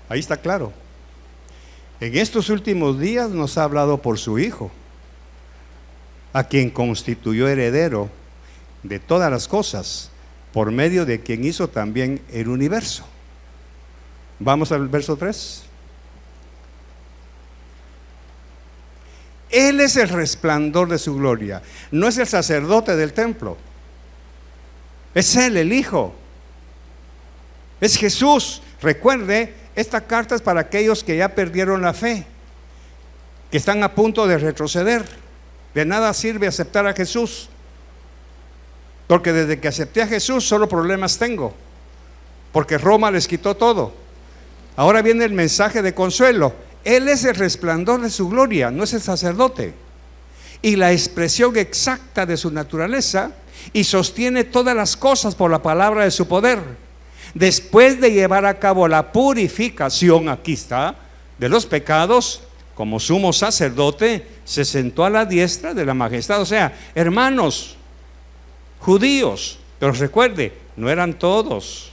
Ahí está claro. En estos últimos días nos ha hablado por su Hijo, a quien constituyó heredero de todas las cosas, por medio de quien hizo también el universo. Vamos al verso 3. Él es el resplandor de su gloria. No es el sacerdote del templo, es Él, el Hijo. Es Jesús. Recuerde, esta carta es para aquellos que ya perdieron la fe, que están a punto de retroceder. De nada sirve aceptar a Jesús, porque desde que acepté a Jesús solo problemas tengo, porque Roma les quitó todo. Ahora viene el mensaje de consuelo. Él es el resplandor de su gloria, no es el sacerdote, y la expresión exacta de su naturaleza, y sostiene todas las cosas por la palabra de su poder. Después de llevar a cabo la purificación, aquí está, de los pecados, como sumo sacerdote, se sentó a la diestra de la majestad. O sea, hermanos judíos, pero recuerde, no eran todos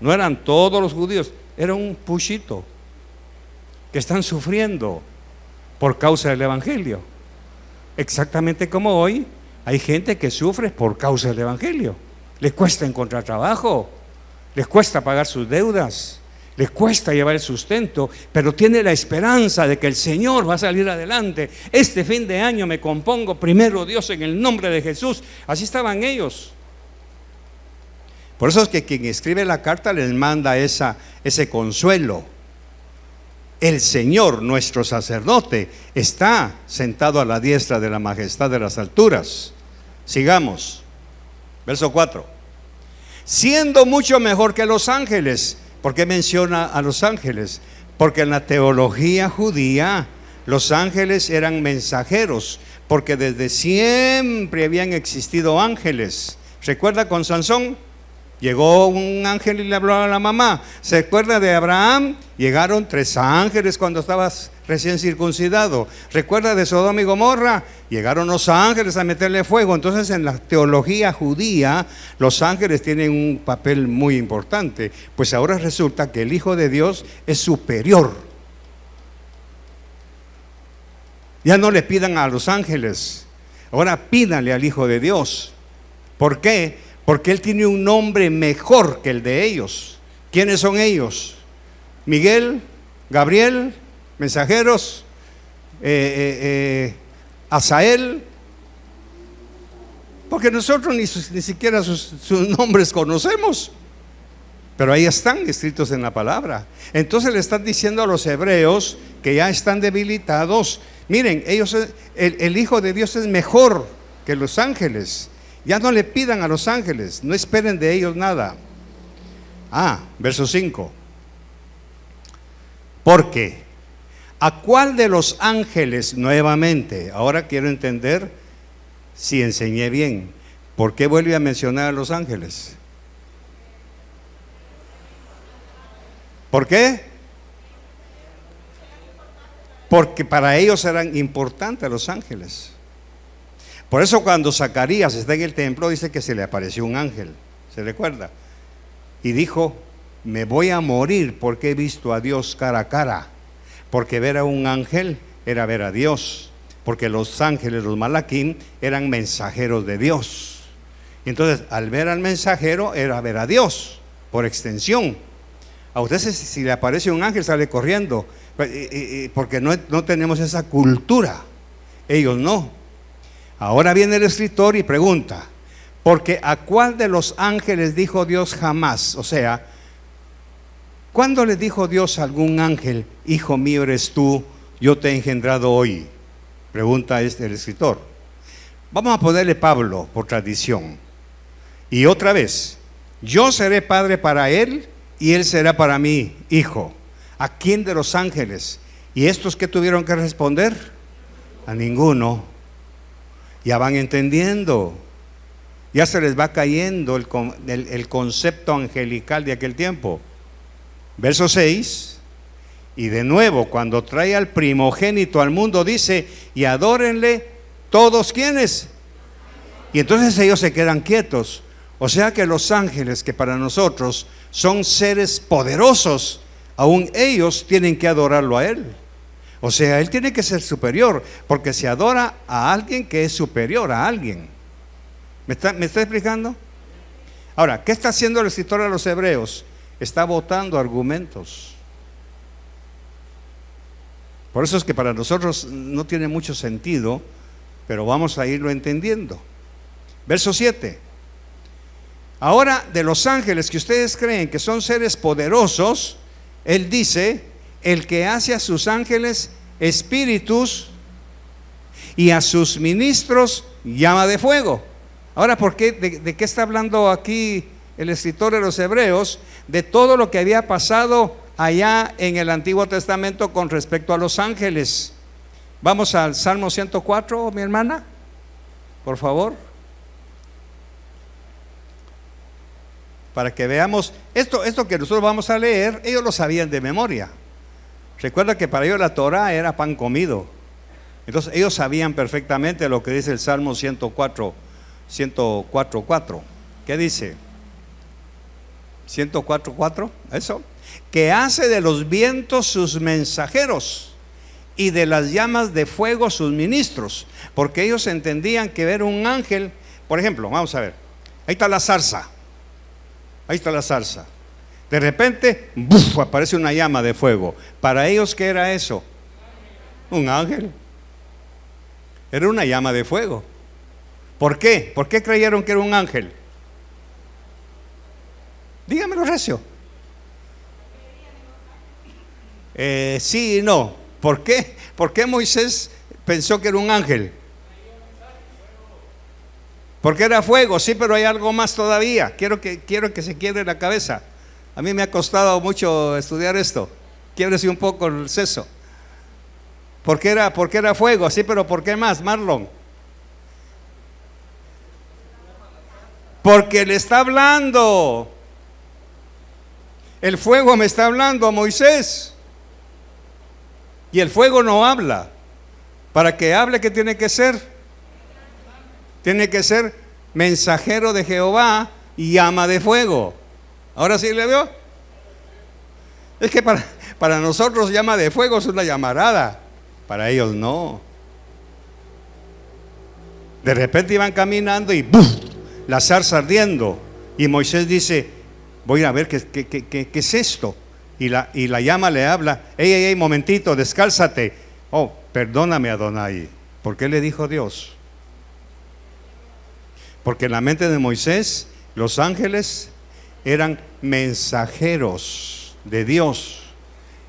los judíos, era un puchito que están sufriendo por causa del evangelio. Exactamente como hoy hay gente que sufre por causa del evangelio. Les cuesta encontrar trabajo, les cuesta pagar sus deudas, les cuesta llevar el sustento, pero tiene la esperanza de que el Señor va a salir adelante. Este fin de año me compongo primero, Dios, en el nombre de Jesús. Así estaban ellos. Por eso es que quien escribe la carta les manda ese consuelo. El Señor, nuestro sacerdote, está sentado a la diestra de la majestad de las alturas. Sigamos. Verso 4. Siendo mucho mejor que los ángeles. ¿Por qué menciona a los ángeles? Porque en la teología judía los ángeles eran mensajeros, porque desde siempre habían existido ángeles. ¿Recuerda con Sansón? Llegó un ángel y le habló a la mamá. ¿Se acuerda de Abraham? Llegaron 3 ángeles cuando estaba recién circuncidado. ¿Recuerda de Sodoma y Gomorra? Llegaron los ángeles a meterle fuego. Entonces, en la teología judía, los ángeles tienen un papel muy importante. Pues ahora resulta que el Hijo de Dios es superior. Ya no le pidan a los ángeles, ahora pídanle al Hijo de Dios. ¿Por qué? Porque Él tiene un nombre mejor que el de ellos. ¿Quiénes son ellos? Miguel, Gabriel, mensajeros, Asael. Porque nosotros ni siquiera sus nombres conocemos. Pero ahí están escritos en la palabra. Entonces le están diciendo a los hebreos que ya están debilitados. Miren, el Hijo de Dios es mejor que los ángeles. Ya no le pidan a los ángeles, no esperen de ellos nada. Verso 5. Porque ¿a cuál de los ángeles nuevamente? Ahora quiero entender si enseñé bien. ¿Por qué vuelve a mencionar a los ángeles? ¿Por qué? Porque para ellos eran importantes los ángeles. Por eso cuando Zacarías está en el templo dice que se le apareció un ángel, ¿se recuerda? Y dijo, me voy a morir porque he visto a Dios cara a cara. Porque ver a un ángel era ver a Dios. Porque los ángeles, los malaquín, eran mensajeros de Dios. Y entonces al ver al mensajero era ver a Dios, por extensión. A usted si le aparece un ángel sale corriendo, porque no tenemos esa cultura. Ellos no. Ahora viene el escritor y pregunta, porque ¿a cuál de los ángeles dijo Dios jamás? O sea, ¿cuándo le dijo Dios a algún ángel, hijo mío eres tú, yo te he engendrado hoy? Pregunta el escritor. Vamos a ponerle Pablo por tradición. Y otra vez, yo seré padre para él y él será para mí hijo. ¿A quién de los ángeles? ¿Y estos qué tuvieron que responder? A ninguno. Ya van entendiendo, ya se les va cayendo el concepto angelical de aquel tiempo. Verso 6, y de nuevo cuando trae al primogénito al mundo dice, y adórenle todos quienes. Y entonces ellos se quedan quietos. O sea que los ángeles, que para nosotros son seres poderosos, aún ellos tienen que adorarlo a Él. O sea, Él tiene que ser superior, porque se adora a alguien que es superior a alguien. ¿Me está explicando? Ahora, ¿qué está haciendo el escritor a los hebreos? Está botando argumentos. Por eso es que para nosotros no tiene mucho sentido, pero vamos a irlo entendiendo. Verso 7. Ahora, de los ángeles que ustedes creen que son seres poderosos, Él dice, el que hace a sus ángeles espíritus y a sus ministros llama de fuego. Ahora, ¿por qué? ¿De qué está hablando aquí el escritor de los hebreos? De todo lo que había pasado allá en el Antiguo Testamento con respecto a los ángeles. Vamos al Salmo 104, mi hermana, por favor, para que veamos esto que nosotros vamos a leer. Ellos lo sabían de memoria. Recuerda que para ellos la Torah era pan comido. Entonces ellos sabían perfectamente lo que dice el Salmo 104:4. ¿Qué dice? 104:4, eso. Que hace de los vientos sus mensajeros y de las llamas de fuego sus ministros. Porque ellos entendían que ver un ángel, por ejemplo, vamos a ver, ahí está la zarza. Ahí está la zarza. De repente, ¡buf!, aparece una llama de fuego. Para ellos, ¿qué era eso? Un ángel. Era una llama de fuego. ¿Por qué? ¿Por qué creyeron que era un ángel? Dígamelo recio. Sí y no. ¿Por qué? ¿Por qué Moisés pensó que era un ángel? Porque era fuego, sí, pero hay algo más todavía. Quiero que se quiebre la cabeza. A mí me ha costado mucho estudiar esto. Quiebrese un poco el seso. ¿Por qué era fuego? Sí, pero ¿por qué más, Marlon? Porque le está hablando. El fuego me está hablando a Moisés. Y el fuego no habla. Para que hable, ¿qué tiene que ser? Tiene que ser mensajero de Jehová y llama de fuego. ¿Ahora sí le veo? Es que para nosotros llama de fuego es una llamarada. Para ellos no. De repente iban caminando y ¡buf!, la zarza ardiendo. Y Moisés dice: voy a ver qué es esto. Y la llama le habla: ey, momentito, descálzate. Oh, perdóname, Adonai. ¿Por qué le dijo Dios? Porque en la mente de Moisés, los ángeles eran mensajeros de Dios.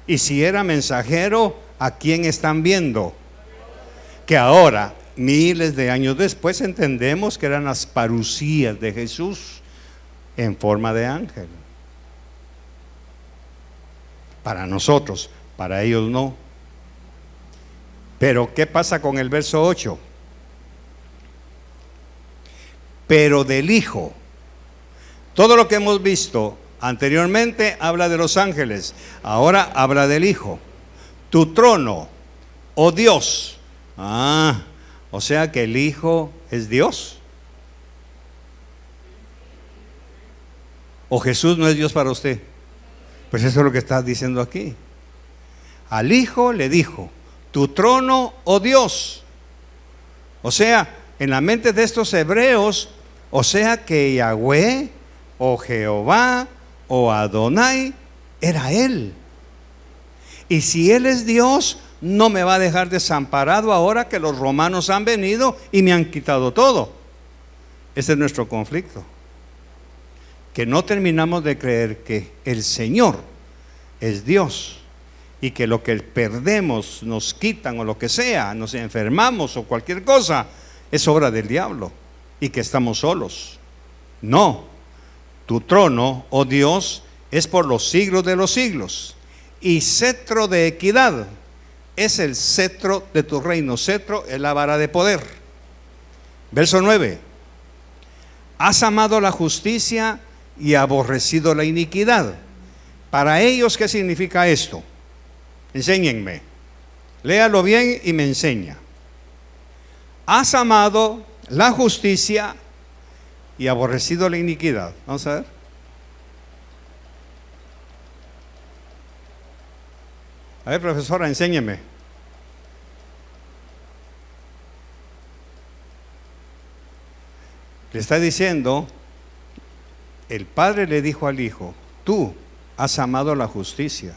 Y si era mensajero, ¿a quién están viendo? Que ahora, miles de años después, entendemos que eran las parucías de Jesús en forma de ángel. Para nosotros, para ellos no. Pero ¿qué pasa con el verso 8? Pero del Hijo. Todo lo que hemos visto anteriormente habla de los ángeles, ahora habla del Hijo. Tu trono, oh Dios. O sea que el Hijo es Dios. ¿O Jesús no es Dios para usted? Pues eso es lo que está diciendo aquí. Al Hijo le dijo: tu trono, oh Dios. O sea, en la mente de estos hebreos, o sea que Yahweh, o Jehová, o Adonai, era Él. Y si Él es Dios, no me va a dejar desamparado ahora que los romanos han venido y me han quitado todo. Ese es nuestro conflicto. Que no terminamos de creer que el Señor es Dios y que lo que perdemos, nos quitan o lo que sea, nos enfermamos o cualquier cosa, es obra del diablo y que estamos solos. No, tu trono, oh Dios, es por los siglos de los siglos, y cetro de equidad es el cetro de tu reino. Cetro es la vara de poder. Verso 9: has amado la justicia y aborrecido la iniquidad. Para ellos, ¿qué significa esto? Enséñenme. Léalo bien y me enseña. Has amado la justicia y aborrecido la iniquidad. Vamos a ver. A ver, profesora, enséñeme. Le está diciendo, el Padre le dijo al Hijo: tú has amado la justicia,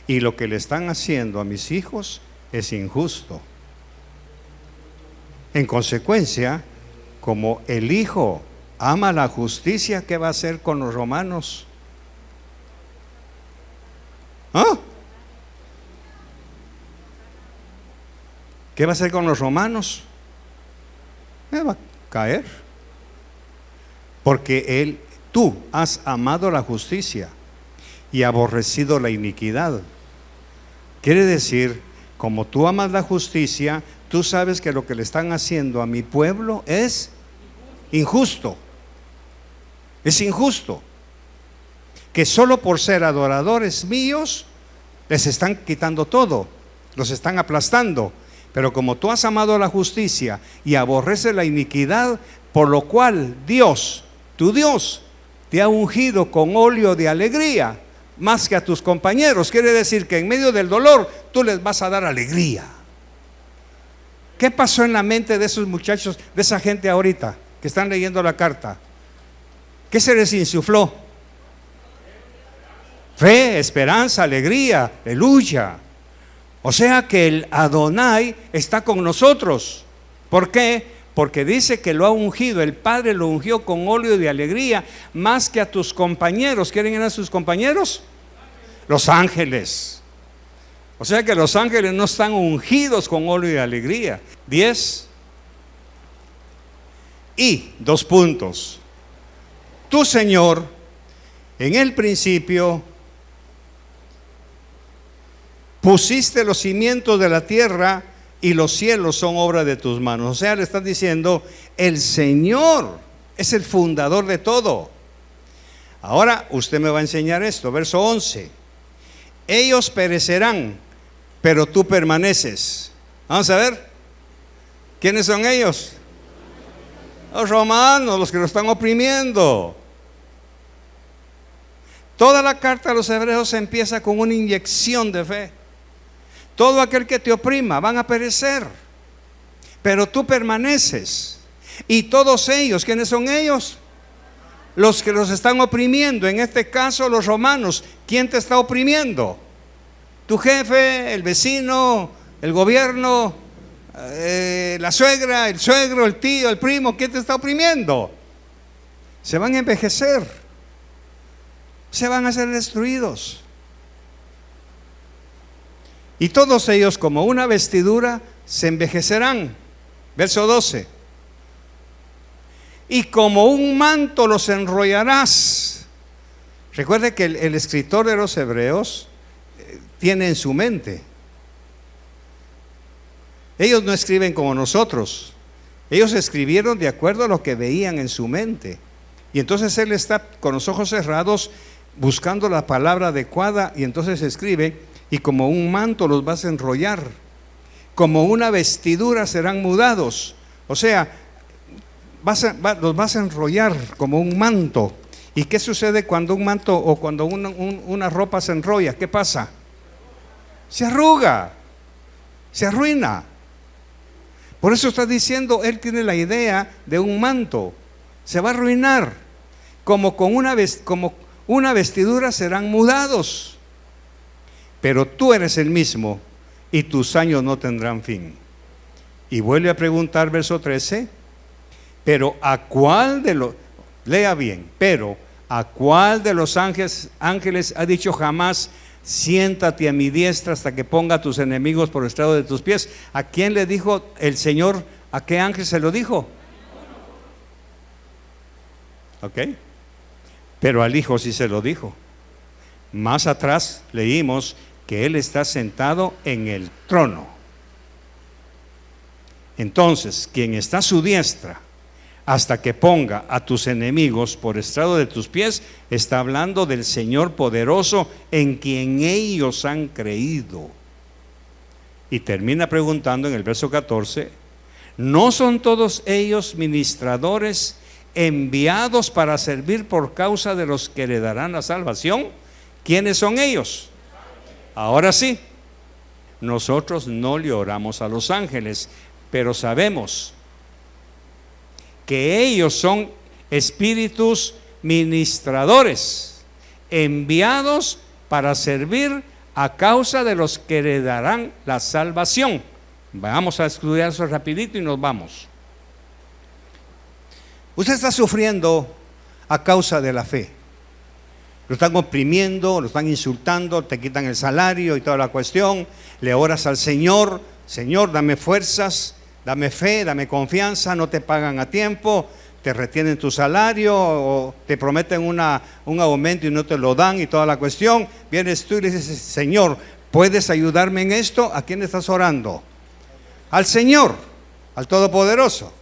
y lo que le están haciendo a mis hijos es injusto. En consecuencia, como el Hijo ama la justicia, ¿qué va a hacer con los romanos? ¿Qué va a hacer con los romanos? Va a caer. Porque tú has amado la justicia y aborrecido la iniquidad. Quiere decir, como tú amas la justicia, tú sabes que lo que le están haciendo a mi pueblo es injusto. Es injusto. Que solo por ser adoradores míos les están quitando todo, los están aplastando. Pero como tú has amado la justicia y aborreces la iniquidad, por lo cual Dios, tu Dios, te ha ungido con óleo de alegría más que a tus compañeros. Quiere decir que en medio del dolor tú les vas a dar alegría. ¿Qué pasó en la mente de esos muchachos, de esa gente ahorita que están leyendo la carta? ¿Qué se les insufló? Fe, esperanza, alegría, aleluya. O sea que el Adonai está con nosotros. ¿Por qué? Porque dice que lo ha ungido, el Padre lo ungió con óleo de alegría más que a tus compañeros. ¿Quieren eran sus compañeros? Los ángeles. O sea que los ángeles no están ungidos con óleo de alegría. 10. Y 2 puntos. Tú, Señor, en el principio pusiste los cimientos de la tierra y los cielos son obra de tus manos. O sea, le estás diciendo, el Señor es el fundador de todo. Ahora usted me va a enseñar esto, verso 11. Ellos perecerán, pero tú permaneces. Vamos a ver, ¿quiénes son ellos? Los romanos, los que lo están oprimiendo. Toda la carta a los hebreos empieza con una inyección de fe. Todo aquel que te oprima van a perecer, pero tú permaneces. Y todos ellos, ¿quiénes son ellos? Los que los están oprimiendo, en este caso los romanos. ¿Quién te está oprimiendo? Tu jefe, el vecino, el gobierno, la suegra, el suegro, el tío, el primo. ¿Quién te está oprimiendo? Se van a envejecer, se van a ser destruidos. Y todos ellos como una vestidura se envejecerán. Verso 12. Y como un manto los enrollarás. Recuerde que el escritor de los hebreos tiene en su mente. Ellos no escriben como nosotros. Ellos escribieron de acuerdo a lo que veían en su mente. Y entonces él está con los ojos cerrados buscando la palabra adecuada, y entonces escribe: y como un manto los vas a enrollar, como una vestidura serán mudados. O sea, los vas a enrollar como un manto. ¿Y qué sucede cuando un manto o cuando una ropa se enrolla? ¿Qué pasa? Se arruga, se arruina. Por eso está diciendo, él tiene la idea de un manto. Se va a arruinar, como una vestidura serán mudados. Pero tú eres el mismo y tus años no tendrán fin. Y vuelve a preguntar, verso 13, pero ¿a cuál de los, lea bien, pero ¿a cuál de los ángeles ha dicho jamás, siéntate a mi diestra hasta que ponga a tus enemigos por estrado de tus pies? ¿A quién le dijo el Señor? ¿A qué ángel se lo dijo? ¿Ok? Pero al Hijo sí se lo dijo. Más atrás leímos que Él está sentado en el trono. Entonces, quien está a su diestra hasta que ponga a tus enemigos por estrado de tus pies, está hablando del Señor poderoso en quien ellos han creído. Y termina preguntando en el verso 14, ¿no son todos ellos ministradores enviados para servir por causa de los que heredarán la salvación? ¿Quiénes son ellos? Ahora sí, nosotros no le oramos a los ángeles, pero sabemos que ellos son espíritus ministradores, enviados para servir a causa de los que heredarán la salvación. Vamos a estudiar eso rapidito y nos vamos. Usted está sufriendo a causa de la fe. Lo están oprimiendo, lo están insultando, te quitan el salario y toda la cuestión. Le oras al Señor: Señor, dame fuerzas, dame fe, dame confianza. No te pagan a tiempo, te retienen tu salario o te prometen un aumento y no te lo dan y toda la cuestión. Vienes tú y le dices: Señor, ¿puedes ayudarme en esto? ¿A quién estás orando? Al Señor, al Todopoderoso.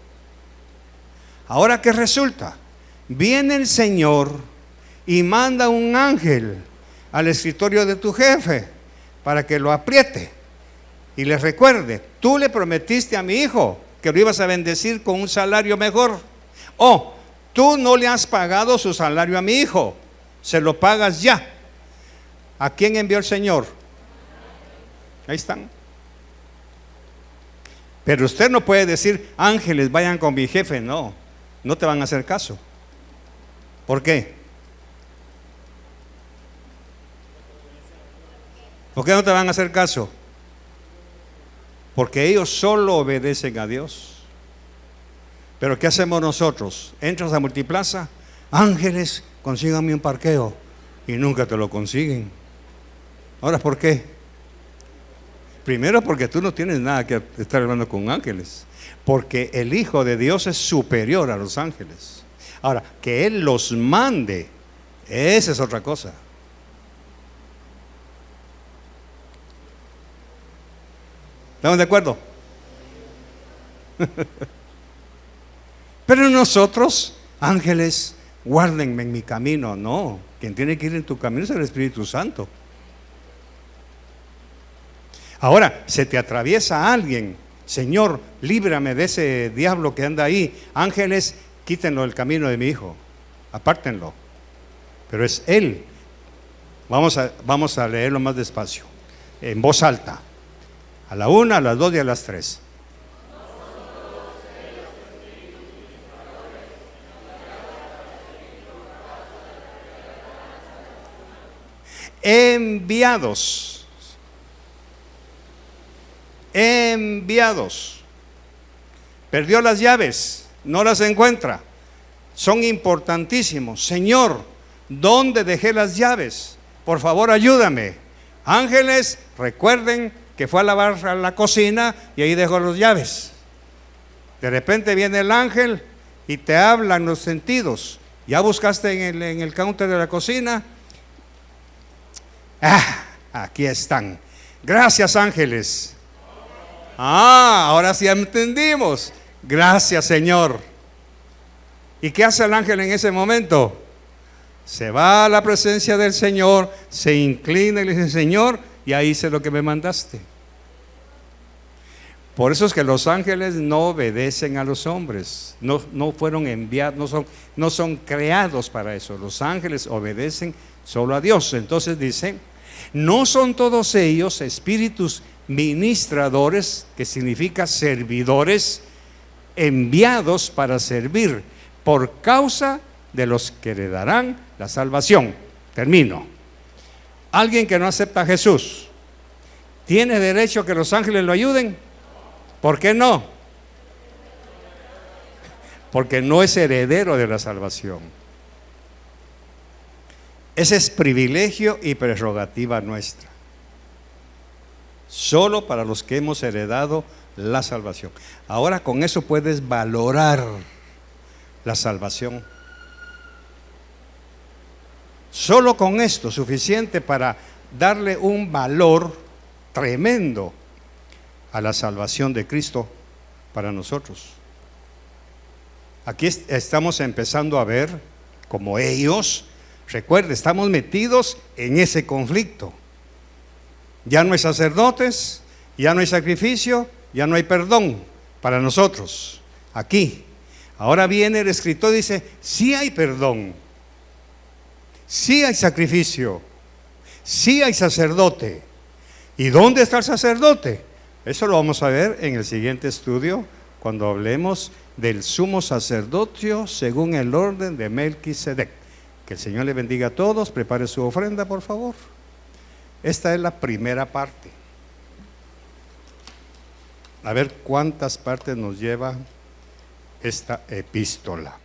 Ahora, ¿qué resulta? Viene el Señor y manda un ángel al escritorio de tu jefe para que lo apriete y le recuerde: tú le prometiste a mi hijo que lo ibas a bendecir con un salario mejor, o tú no le has pagado su salario a mi hijo, se lo pagas ya. ¿A quién envió el Señor? Ahí están. Pero usted no puede decir: ángeles, vayan con mi jefe. No, no te van a hacer caso. ¿Por qué? ¿Por qué no te van a hacer caso? Porque ellos solo obedecen a Dios. Pero ¿qué hacemos nosotros? Entras a Multiplaza: ángeles, consíganme un parqueo, y nunca te lo consiguen. Ahora, ¿por qué? Primero, porque tú no tienes nada que estar hablando con ángeles, porque el Hijo de Dios es superior a los ángeles. Ahora, que Él los mande, esa es otra cosa. ¿Estamos de acuerdo? Pero nosotros, ángeles, guárdenme en mi camino. No, quien tiene que ir en tu camino es el Espíritu Santo. Ahora, se te atraviesa alguien, Señor, líbrame de ese diablo que anda ahí. Ángeles, quítenlo del camino de mi hijo, apártenlo. Pero es Él. Vamos a leerlo más despacio, en voz alta. A la 1, a las 2 y a las 3. Enviados. Perdió las llaves, no las encuentra. Son importantísimos. Señor, ¿dónde dejé las llaves? Por favor, ayúdame. Ángeles, recuerden que fue a lavar a la cocina y ahí dejó las llaves. De repente viene el ángel y te habla en los sentidos. Ya buscaste en el counter de la cocina. Aquí están. Gracias, ángeles. Ahora sí entendimos. Gracias, Señor. ¿Y qué hace el ángel en ese momento? Se va a la presencia del Señor, se inclina y le dice: Señor, ya hice lo que me mandaste. Por eso es que los ángeles no obedecen a los hombres, no fueron enviados, no son creados para eso. Los ángeles obedecen solo a Dios. Entonces dice: no son todos ellos espíritus ministradores, que significa servidores, enviados para servir por causa de los que heredarán la salvación. Termino. Alguien que no acepta a Jesús, ¿tiene derecho a que los ángeles lo ayuden? ¿Por qué no? Porque no es heredero de la salvación. Ese es privilegio y prerrogativa nuestra. Solo para los que hemos heredado la salvación. Ahora con eso puedes valorar la salvación. Solo con esto, suficiente para darle un valor tremendo a la salvación de Cristo para nosotros. Aquí estamos empezando a ver como ellos. Recuerde, estamos metidos en ese conflicto. Ya no hay sacerdotes, ya no hay sacrificio, ya no hay perdón para nosotros. Aquí. Ahora viene el escritor y dice: sí hay perdón, sí hay sacrificio, sí hay sacerdote. ¿Y dónde está el sacerdote? Eso lo vamos a ver en el siguiente estudio, cuando hablemos del sumo sacerdocio según el orden de Melquisedec. Que el Señor le bendiga a todos. Prepare su ofrenda, por favor. Esta es la primera parte. A ver cuántas partes nos lleva esta epístola.